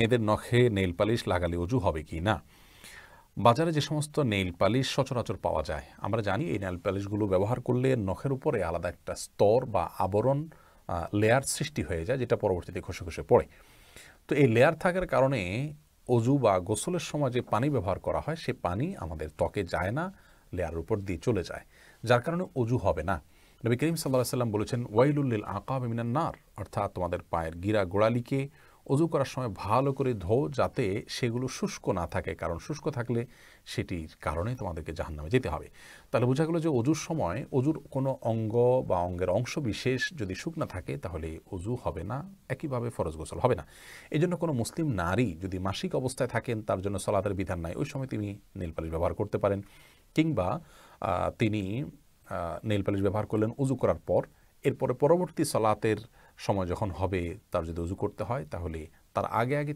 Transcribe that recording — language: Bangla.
এদের নখে নেইল পালিশ লাগালে অজু হবে কি না। বাজারে যে সমস্ত নেইল পালিশ সচরাচর পাওয়া যায়, আমরা জানি এই নেইল পালিশগুলো ব্যবহার করলে নখের উপরে আলাদা একটা স্তর বা আবরণ লেয়ার সৃষ্টি হয়ে যায়, যেটা পরবর্তীতে খসে খসে পড়ে। তো এই লেয়ার থাকার কারণে অজু বা গোসলের সময় যে পানি ব্যবহার করা হয় সে পানি আমাদের ত্বকে যায় না, লেয়ারের উপর দিয়ে চলে যায়, যার কারণে অজু হবে না। নবী করিম সাল্লাল্লাহু আলাইহি সাল্লাম বলেছেন, ওয়াইলুল লিল আকাবি মিনান নার, অর্থাৎ তোমাদের পায়ের গিরা গোড়ালিকে অজু করার সময় ভালো করে ধো, যাতে সেগুলো শুষ্ক না থাকে, কারণ শুষ্ক থাকলে সেটির কারণে তোমাদেরকে জাহান্নামে যেতে হবে। তাহলে বোঝা গেল যে অজুর সময় অজুর কোনো অঙ্গ বা অঙ্গের অংশ বিশেষ যদি শুকনা থাকে তাহলে অজু হবে না, একইভাবে ফরজ গোসল হবে না। এই জন্য কোনো মুসলিম নারী যদি মাসিক অবস্থায় থাকেন, তার জন্য সলাতের বিধান নাই, ওই সময় তিনি নেল পালিশ ব্যবহার করতে পারেন, কিংবা তিনি নেল পালিশ ব্যবহার করলেন অজু করার পর, এরপরে পরবর্তী সলাতের সময় যখন হবে তার যদি অজু করতে হয় তাহলে তার আগে আগে